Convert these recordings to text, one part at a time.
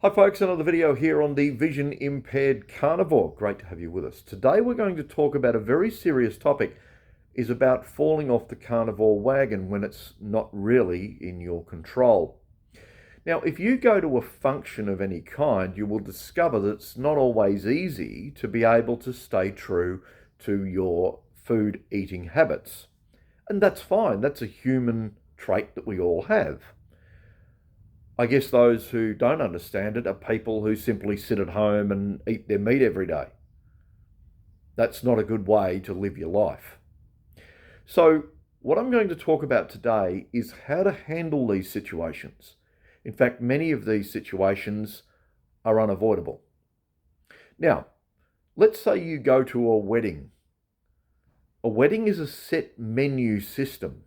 Hi folks, another video here on the Vision Impaired Carnivore. Great to have you with us. Today we're going to talk about a very serious topic, is about falling off the carnivore wagon when it's not really in your control. Now, if you go to a function of any kind, you will discover that it's not always easy to be able to stay true to your food eating habits. And that's fine, that's a human trait that we all have. I guess those who don't understand it are people who simply sit at home and eat their meat every day. That's not a good way to live your life. So what I'm going to talk about today is how to handle these situations. In fact, many of these situations are unavoidable. Now, let's say you go to a wedding. A wedding is a set menu system.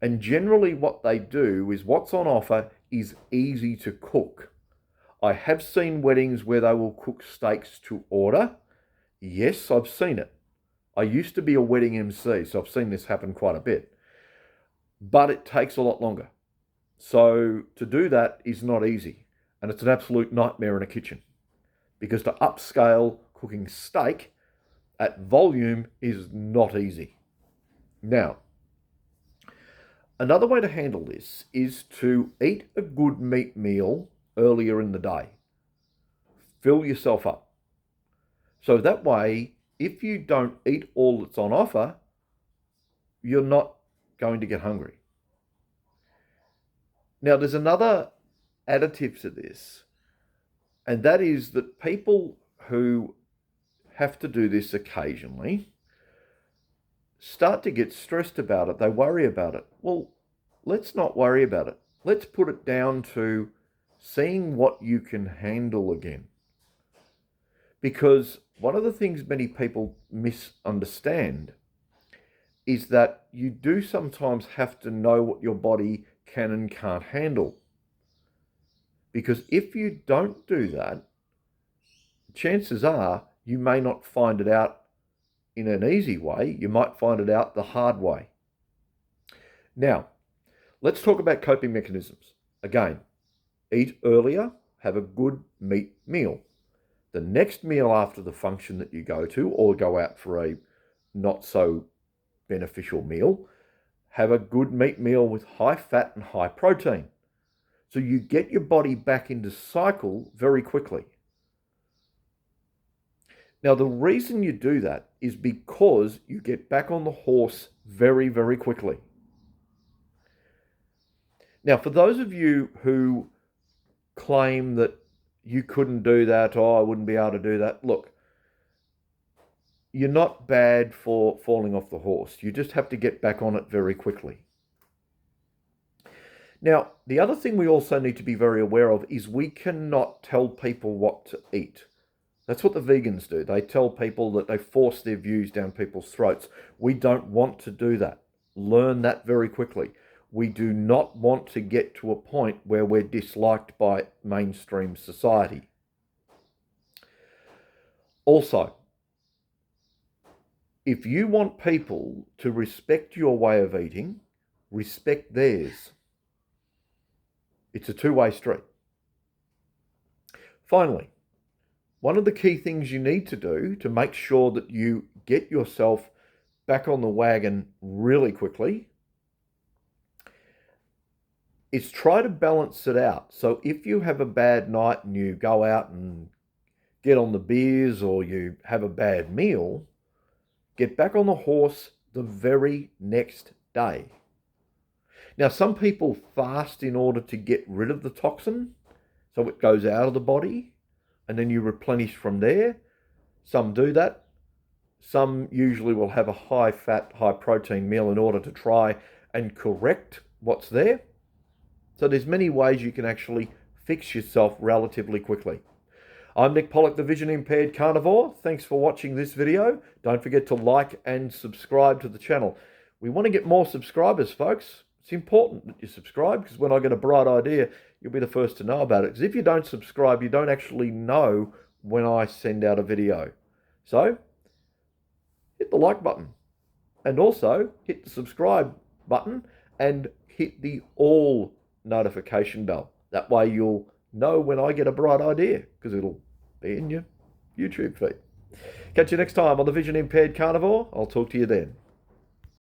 And generally what they do is what's on offer is easy to cook. I have seen weddings where they will cook steaks to order. Yes, I've seen it. I used to be a wedding MC, so I've seen this happen quite a bit. But it takes a lot longer. So to do that is not easy. And it's an absolute nightmare in a kitchen. Because to upscale cooking steak at volume is not easy. Now, another way to handle this is to eat a good meat meal earlier in the day. Fill yourself up. So that way, if you don't eat all that's on offer, you're not going to get hungry. Now, there's another additive to this, and that is that people who have to do this occasionally start to get stressed about it. They worry about it. Well, let's not worry about it. Let's put it down to seeing what you can handle again. Because one of the things many people misunderstand is that you do sometimes have to know what your body can and can't handle. Because if you don't do that, chances are you may not find it out in an easy way. You might find it out the hard way. Now, let's talk about coping mechanisms. Again, eat earlier, have a good meat meal. The next meal after the function that you go to, or go out for a not so beneficial meal, have a good meat meal with high fat and high protein. So you get your body back into cycle very quickly. Now, the reason you do that is because you get back on the horse very, very quickly. Now, for those of you who claim that you couldn't do that, I wouldn't be able to do that, look, you're not bad for falling off the horse. You just have to get back on it very quickly. Now, the other thing we also need to be very aware of is we cannot tell people what to eat. That's what the vegans do. They tell people that they force their views down people's throats. We don't want to do that. Learn that very quickly. We do not want to get to a point where we're disliked by mainstream society. Also, if you want people to respect your way of eating, respect theirs. It's a two-way street. Finally, one of the key things you need to do to make sure that you get yourself back on the wagon really quickly is try to balance it out. So if you have a bad night and you go out and get on the beers, or you have a bad meal, get back on the horse the very next day. Now, some people fast in order to get rid of the toxin, so it goes out of the body, and then you replenish from there. Some do that. Some usually will have a high fat, high protein meal in order to try and correct what's there. So there's many ways you can actually fix yourself relatively quickly. I'm Nick Pollock, the Vision Impaired Carnivore. Thanks for watching this video. Don't forget to like and subscribe to the channel. We want to get more subscribers, folks. It's important that you subscribe, because when I get a bright idea, you'll be the first to know about it. Because if you don't subscribe, you don't actually know when I send out a video. So, hit the like button. And also, hit the subscribe button and hit the all notification bell. That way you'll know when I get a bright idea, because it'll be in your YouTube feed. Catch you next time on the Vision Impaired Carnivore. I'll talk to you then.